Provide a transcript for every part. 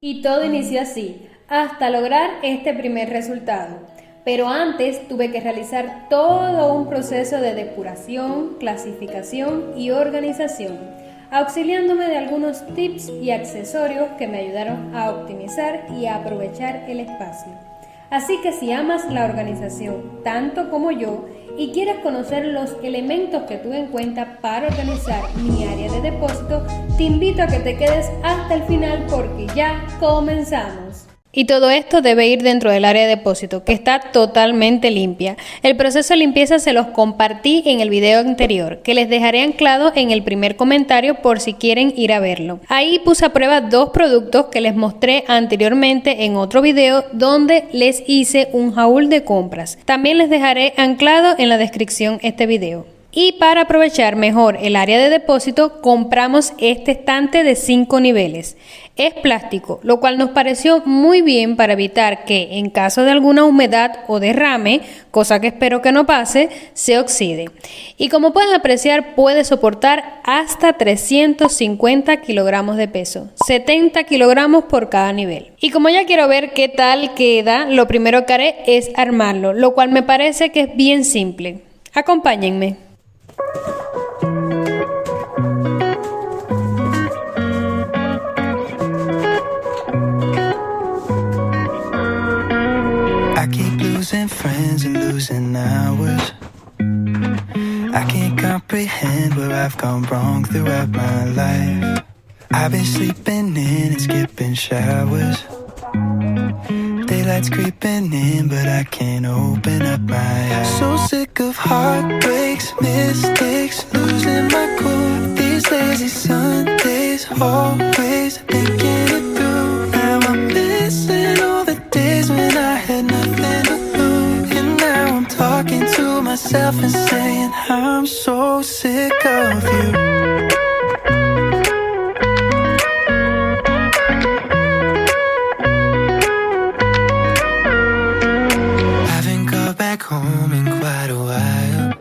Y todo inició así, hasta lograr este primer resultado. Pero antes tuve que realizar todo un proceso de depuración, clasificación y organización, auxiliándome de algunos tips y accesorios que me ayudaron a optimizar y a aprovechar el espacio. Así que si amas la organización tanto como yo y quieres conocer los elementos que tuve en cuenta para organizar mi área de depósito, te invito a que te quedes hasta el final porque ya comenzamos. Y todo esto debe ir dentro del área de depósito, que está totalmente limpia. El proceso de limpieza se los compartí en el video anterior, que les dejaré anclado en el primer comentario por si quieren ir a verlo. Ahí puse a prueba 2 productos que les mostré anteriormente en otro video donde les hice un haul de compras. También les dejaré anclado en la descripción este video. Y para aprovechar mejor el área de depósito, compramos este estante de 5 niveles. Es plástico, lo cual nos pareció muy bien para evitar que, en caso de alguna humedad o derrame, cosa que espero que no pase, se oxide. Y como pueden apreciar, puede soportar hasta 350 kilogramos de peso, 70 kilogramos por cada nivel. Y como ya quiero ver qué tal queda, lo primero que haré es armarlo, lo cual me parece que es bien simple. Acompáñenme. I keep losing friends and losing hours. I can't comprehend where I've gone wrong throughout my life. I've been sleeping in and skipping showers. Daylight's creeping in, but I can't open up my eyes. So sick of heartbreaks, mistakes, losing my cool. These lazy Sundays, always thinking it through. Now I'm missing all the days when I had nothing to lose. And now I'm talking to myself and saying I'm so sick of you. Home in quite a while.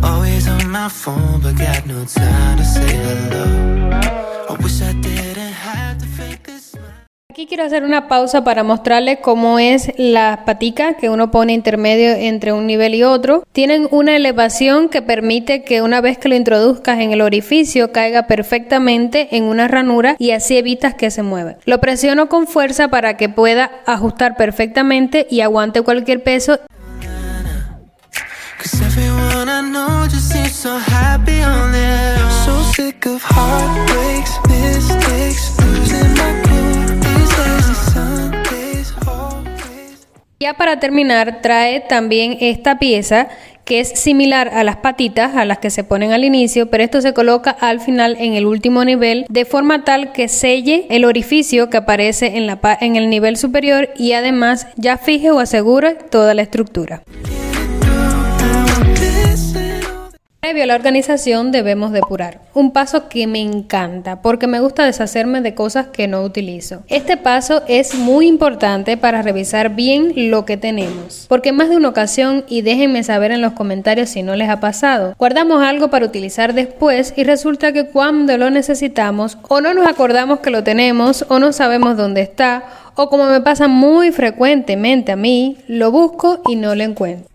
Always on my phone, but got no time to say hello. I wish I didn't have to fake this smile. Aquí quiero hacer una pausa para mostrarles cómo es la patica que uno pone intermedio entre un nivel y otro. Tienen una elevación que permite que una vez que lo introduzcas en el orificio caiga perfectamente en una ranura y así evitas que se mueva. Lo presiono con fuerza para que pueda ajustar perfectamente y aguante cualquier peso. Ya para terminar, trae también esta pieza que es similar a las patitas a las que se ponen al inicio, pero esto se coloca al final en el último nivel de forma tal que selle el orificio que aparece en el nivel superior y además ya fije o asegure toda la estructura. Previo a la organización debemos depurar, un paso que me encanta porque me gusta deshacerme de cosas que no utilizo. Este paso es muy importante para revisar bien lo que tenemos, porque en más de una ocasión, y déjenme saber en los comentarios si no les ha pasado, guardamos algo para utilizar después y resulta que cuando lo necesitamos o no nos acordamos que lo tenemos o no sabemos dónde está o como me pasa muy frecuentemente a mí, lo busco y no lo encuentro.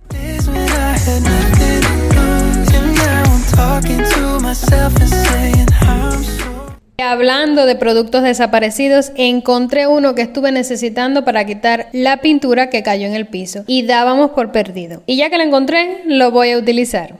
Hablando de productos desaparecidos, encontré uno que estuve necesitando para quitar la pintura que cayó en el piso y dábamos por perdido. Y ya que lo encontré, lo voy a utilizar.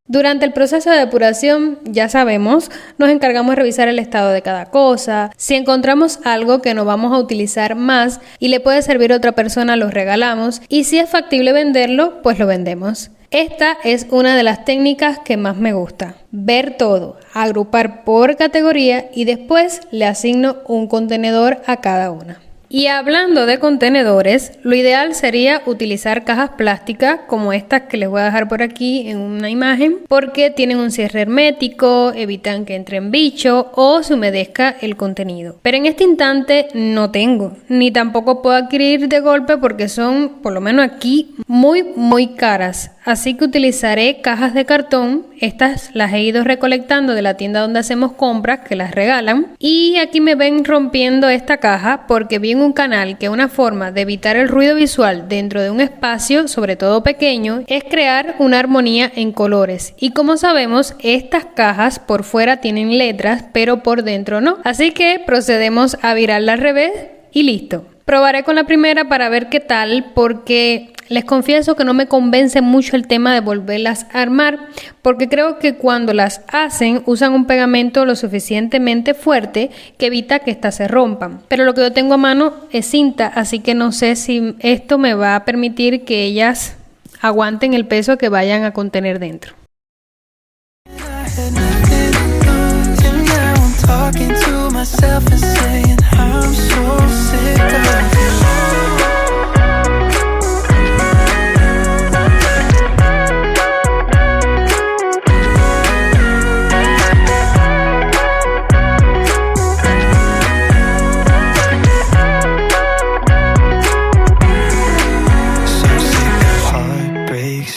Durante el proceso de depuración, ya sabemos, nos encargamos de revisar el estado de cada cosa. Si encontramos algo que no vamos a utilizar más y le puede servir a otra persona, lo regalamos. Y si es factible venderlo, pues lo vendemos. Esta es una de las técnicas que más me gusta. Ver todo, agrupar por categoría y después le asigno un contenedor a cada una. Y hablando de contenedores, lo ideal sería utilizar cajas plásticas como estas que les voy a dejar por aquí en una imagen, porque tienen un cierre hermético, evitan que entren bichos o se humedezca el contenido. Pero en este instante no tengo, ni tampoco puedo adquirir de golpe porque son, por lo menos aquí, muy caras. Así que utilizaré cajas de cartón. Estas las he ido recolectando de la tienda donde hacemos compras, que las regalan. Y aquí me ven rompiendo esta caja porque vi en un canal que una forma de evitar el ruido visual dentro de un espacio, sobre todo pequeño, es crear una armonía en colores. Y como sabemos, estas cajas por fuera tienen letras, pero por dentro no. Así que procedemos a virarla al revés y listo. Probaré con la primera para ver qué tal, porque les confieso que no me convence mucho el tema de volverlas a armar, porque creo que cuando las hacen usan un pegamento lo suficientemente fuerte que evita que éstas se rompan. Pero lo que yo tengo a mano es cinta, así que no sé si esto me va a permitir que ellas aguanten el peso que vayan a contener dentro.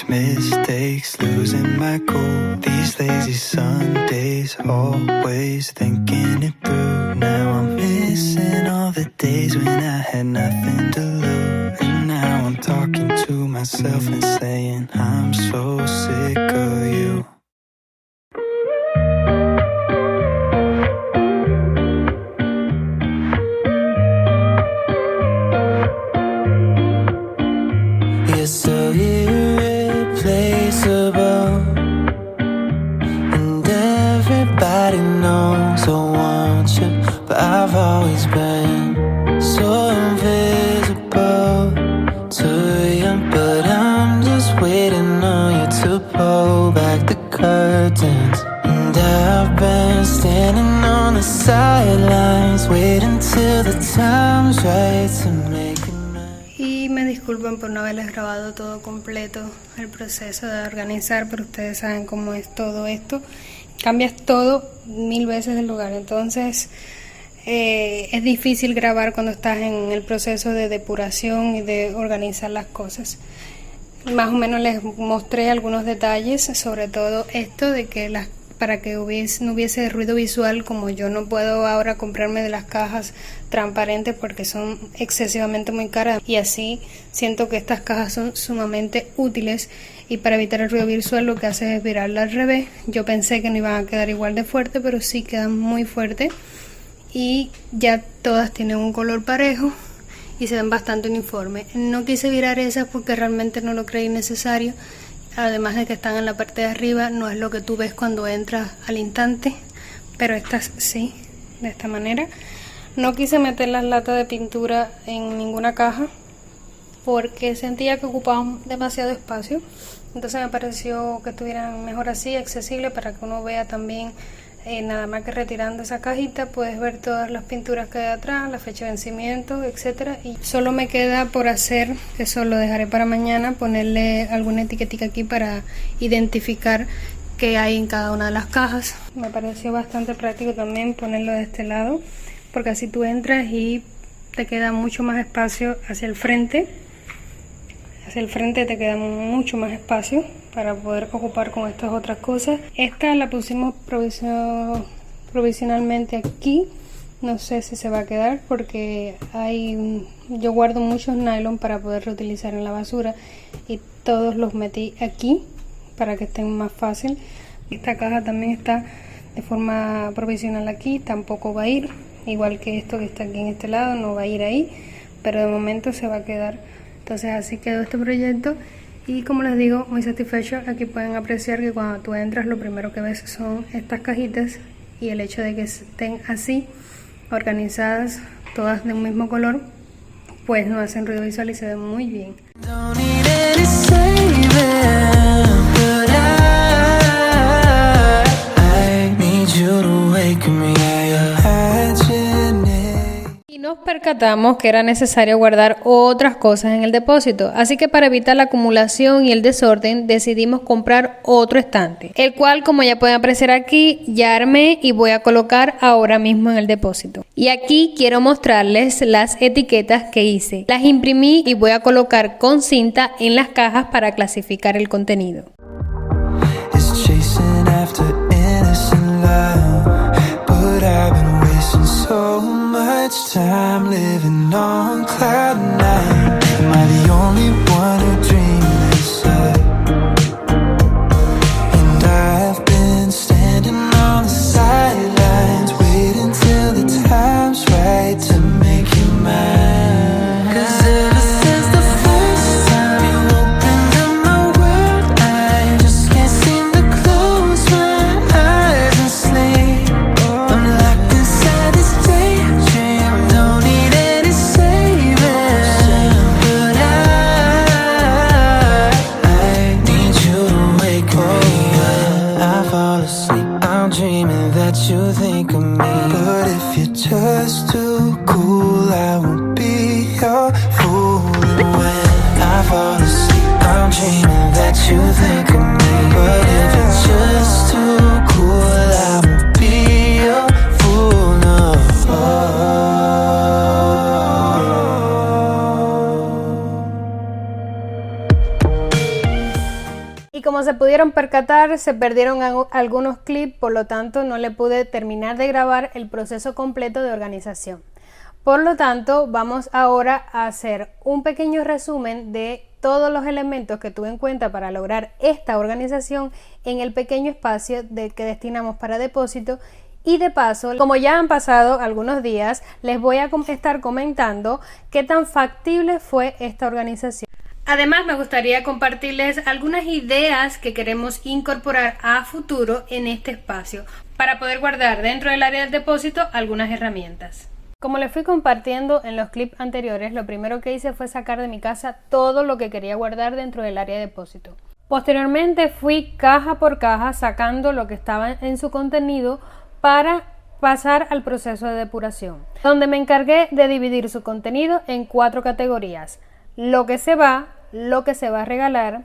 Mistakes, losing my cool. These lazy Sundays, always thinking it through. Now I'm missing all the days when I had nothing to lose. And now I'm talking to myself and saying I'm so sick of you. You're so irreplaceable, and everybody knows I want you, but I've always been so invisible to you. But I'm just waiting on you to pull back the curtains, and I've been standing on the sidelines waiting till the time's right to make it. Y me disculpan por no haberles grabado todo completo el proceso de organizar, pero ustedes saben cómo es todo esto. Cambias todo 1000 veces el lugar, entonces es difícil grabar cuando estás en el proceso de depuración y de organizar las cosas. Más o menos les mostré algunos detalles, sobre todo esto de que para que no hubiese ruido visual, como yo no puedo ahora comprarme de las cajas transparentes porque son excesivamente muy caras, y así siento que estas cajas son sumamente útiles. Y para evitar el ruido visual lo que hace es virarla al revés. Yo pensé que no iban a quedar igual de fuerte, pero sí quedan muy fuertes, y ya todas tienen un color parejo y se ven bastante uniformes. No quise virar esas porque realmente no lo creí necesario. Además de que están en la parte de arriba, no es lo que tú ves cuando entras al instante, pero estas sí, de esta manera. No quise meter las latas de pintura en ninguna caja porque sentía que ocupaban demasiado espacio, entonces me pareció que estuvieran mejor así, accesible, para que uno vea también. Nada más que retirando esa cajita puedes ver todas las pinturas que hay atrás, la fecha de vencimiento, etcétera. Y solo me queda por hacer, eso lo dejaré para mañana, ponerle alguna etiquetica aquí para identificar qué hay en cada una de las cajas. Me pareció bastante práctico también ponerlo de este lado, porque así tú entras y te queda mucho más espacio hacia el frente. Hacia el frente te queda mucho más espacio para poder ocupar con estas otras cosas. Esta la pusimos provisionalmente aquí. No sé si se va a quedar porque yo guardo muchos nylon para poder reutilizar en la basura, y todos los metí aquí para que estén más fácil. Esta caja también está de forma provisional aquí, tampoco va a ir, igual que esto que está aquí en este lado, no va a ir ahí, pero de momento se va a quedar. Entonces así quedó este proyecto, y como les digo, muy satisfecho. Aquí pueden apreciar que cuando tú entras lo primero que ves son estas cajitas, y el hecho de que estén así organizadas, todas de un mismo color, pues no hacen ruido visual y se ven muy bien. Percatamos que era necesario guardar otras cosas en el depósito, así que para evitar la acumulación y el desorden decidimos comprar otro estante, el cual, como ya pueden apreciar aquí, ya armé y voy a colocar ahora mismo en el depósito. Y aquí quiero mostrarles las etiquetas que hice. Las imprimí y voy a colocar con cinta en las cajas para clasificar el contenido. So much time living on cloud nine. Am I the only one who dreams inside? And I've been standing on the sidelines, waiting till the time's right to make you mine. 'Cause ever since the first time you opened up my world, I just can't seem to close my eyes and sleep. I'm locked inside this daydream, don't need any saving. But I need you to wake me up. I fall asleep, I'm dreaming that you think of me. But if you're just too cool, I won't be your fool. And when I fall asleep, I'm dreaming that you think of me. But if you're just too cool, I won't be your fool, no. Y como se pudieron percatar, se perdieron algunos clips, por lo tanto no le pude terminar de grabar el proceso completo de organización. Por lo tanto, vamos ahora a hacer un pequeño resumen de todos los elementos que tuve en cuenta para lograr esta organización en el pequeño espacio que destinamos para depósito. Y de paso, como ya han pasado algunos días, les voy a estar comentando qué tan factible fue esta organización. Además, me gustaría compartirles algunas ideas que queremos incorporar a futuro en este espacio para poder guardar dentro del área del depósito algunas herramientas. Como les fui compartiendo en los clips anteriores, lo primero que hice fue sacar de mi casa todo lo que quería guardar dentro del área de depósito. Posteriormente fui caja por caja sacando lo que estaba en su contenido para pasar al proceso de depuración, donde me encargué de dividir su contenido en 4 categorías: lo que se va a regalar,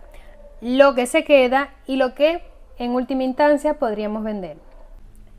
lo que se queda y lo que en última instancia podríamos vender.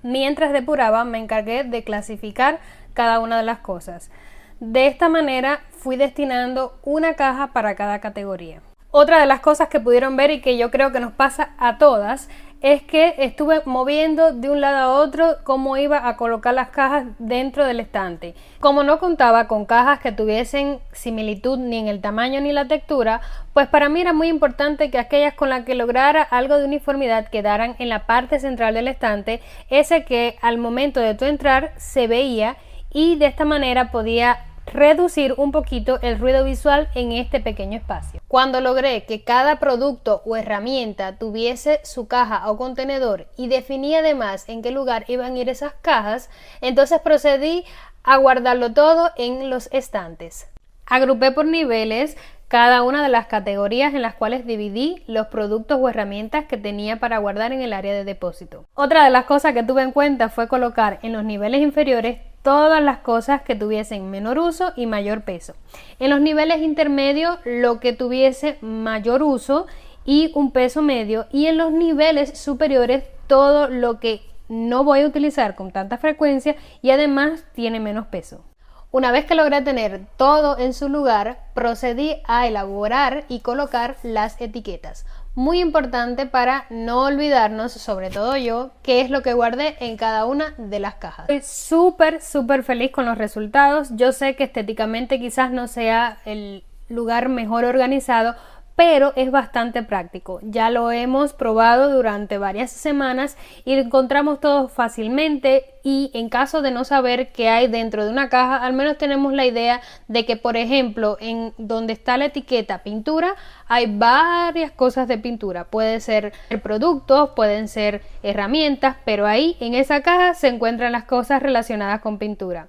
Mientras depuraba, me encargué de clasificar cada una de las cosas. De esta manera fui destinando una caja para cada categoría. Otra de las cosas que pudieron ver y que yo creo que nos pasa a todas es que estuve moviendo de un lado a otro cómo iba a colocar las cajas dentro del estante. Como no contaba con cajas que tuviesen similitud ni en el tamaño ni la textura, pues para mí era muy importante que aquellas con las que lograra algo de uniformidad quedaran en la parte central del estante, ese que al momento de tu entrar se veía, y de esta manera podía reducir un poquito el ruido visual en este pequeño espacio. Cuando logré que cada producto o herramienta tuviese su caja o contenedor y definí además en qué lugar iban a ir esas cajas, entonces procedí a guardarlo todo en los estantes. Agrupé por niveles cada una de las categorías en las cuales dividí los productos o herramientas que tenía para guardar en el área de depósito. Otra de las cosas que tuve en cuenta fue colocar en los niveles inferiores todas las cosas que tuviesen menor uso y mayor peso. En los niveles intermedios lo que tuviese mayor uso y un peso medio, y en los niveles superiores todo lo que no voy a utilizar con tanta frecuencia y además tiene menos peso. Una vez que logré tener todo en su lugar, procedí a elaborar y colocar las etiquetas. Muy importante para no olvidarnos, sobre todo yo, qué es lo que guardé en cada una de las cajas. Estoy súper feliz con los resultados. Yo sé que estéticamente quizás no sea el lugar mejor organizado, pero es bastante práctico. Ya lo hemos probado durante varias semanas y lo encontramos todo fácilmente, y en caso de no saber qué hay dentro de una caja, al menos tenemos la idea de que, por ejemplo, en donde está la etiqueta pintura, hay varias cosas de pintura. Pueden ser productos, pueden ser herramientas, pero ahí en esa caja se encuentran las cosas relacionadas con pintura,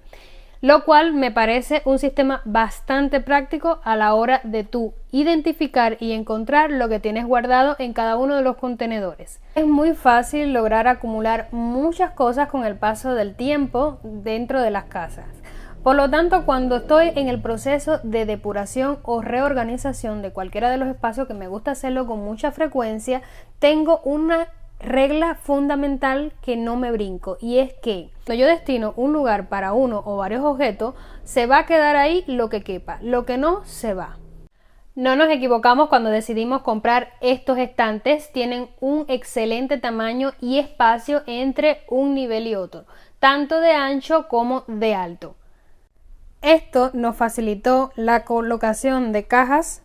lo cual me parece un sistema bastante práctico a la hora de tú identificar y encontrar lo que tienes guardado en cada uno de los contenedores. Es muy fácil lograr acumular muchas cosas con el paso del tiempo dentro de las casas. Por lo tanto, cuando estoy en el proceso de depuración o reorganización de cualquiera de los espacios, que me gusta hacerlo con mucha frecuencia, tengo una regla fundamental que no me brinco, y es que cuando yo destino un lugar para uno o varios objetos, se va a quedar ahí lo que quepa, lo que no se va. No nos equivocamos cuando decidimos comprar estos estantes, tienen un excelente tamaño y espacio entre un nivel y otro, tanto de ancho como de alto. Esto nos facilitó la colocación de cajas,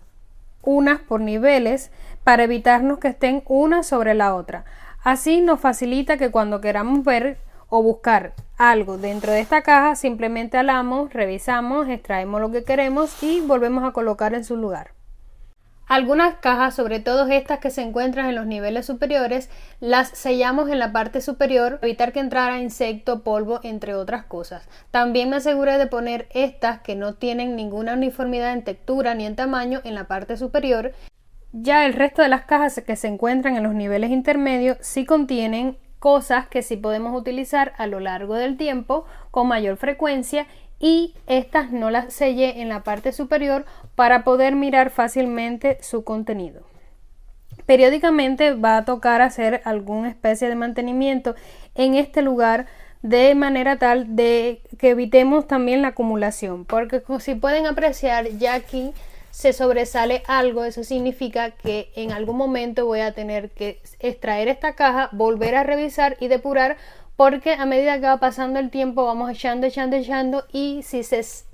unas por niveles, para evitarnos que estén una sobre la otra. Así nos facilita que cuando queramos ver o buscar algo dentro de esta caja, simplemente alamos, revisamos, extraemos lo que queremos y volvemos a colocar en su lugar. Algunas cajas, sobre todo estas que se encuentran en los niveles superiores, las sellamos en la parte superior para evitar que entrara insecto, polvo, entre otras cosas. También me aseguré de poner estas que no tienen ninguna uniformidad en textura ni en tamaño en la parte superior. Ya el resto de las cajas que se encuentran en los niveles intermedios sí contienen cosas que sí podemos utilizar a lo largo del tiempo con mayor frecuencia, y estas no las sellé en la parte superior para poder mirar fácilmente su contenido. Periódicamente va a tocar hacer alguna especie de mantenimiento en este lugar, de manera tal de que evitemos también la acumulación, porque si pueden apreciar, ya aquí se sobresale algo. Eso significa que en algún momento voy a tener que extraer esta caja, volver a revisar y depurar, porque a medida que va pasando el tiempo vamos echando y si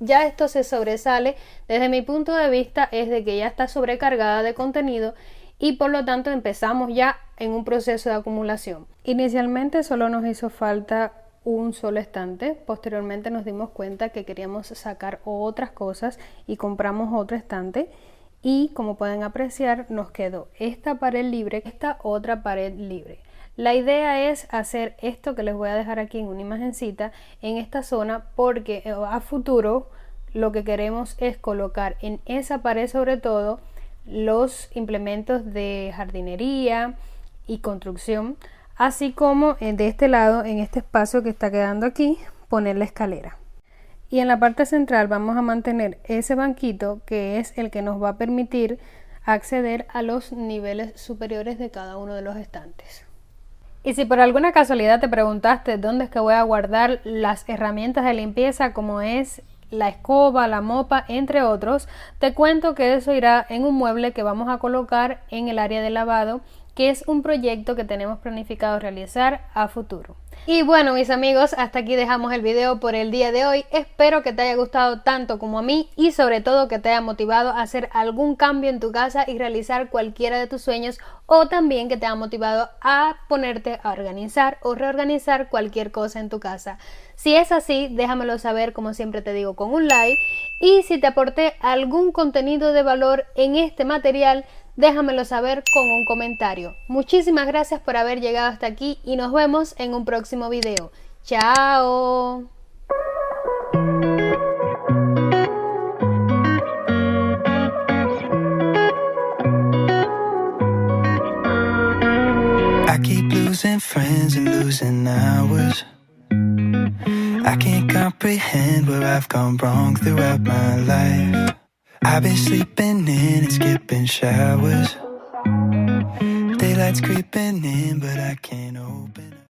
ya esto se sobresale, desde mi punto de vista es de que ya está sobrecargada de contenido y por lo tanto empezamos ya en un proceso de acumulación. Inicialmente solo nos hizo falta un solo estante, posteriormente nos dimos cuenta que queríamos sacar otras cosas y compramos otro estante, y como pueden apreciar nos quedó esta pared libre, esta otra pared libre. La idea es hacer esto que les voy a dejar aquí en una imagencita en esta zona, porque a futuro lo que queremos es colocar en esa pared sobre todo los implementos de jardinería y construcción, así como de este lado, en este espacio que está quedando aquí, poner la escalera. Y en la parte central vamos a mantener ese banquito, que es el que nos va a permitir acceder a los niveles superiores de cada uno de los estantes. Y si por alguna casualidad te preguntaste dónde es que voy a guardar las herramientas de limpieza, como es la escoba, la mopa, entre otros, te cuento que eso irá en un mueble que vamos a colocar en el área de lavado, que es un proyecto que tenemos planificado realizar a futuro. Y bueno, mis amigos, hasta aquí dejamos el video por el día de hoy. Espero que te haya gustado tanto como a mí, y sobre todo que te haya motivado a hacer algún cambio en tu casa y realizar cualquiera de tus sueños, o también que te haya motivado a ponerte a organizar o reorganizar cualquier cosa en tu casa. Si es así, déjamelo saber, como siempre te digo, con un like, y si te aporté algún contenido de valor en este material, déjamelo saber con un comentario. Muchísimas gracias por haber llegado hasta aquí y nos vemos en un próximo video. ¡Chao! I keep losing friends and losing hours. I can't comprehend where I've gone wrong throughout my life. I've been sleeping in and skipping showers. Daylight's creeping in, but I can't open up.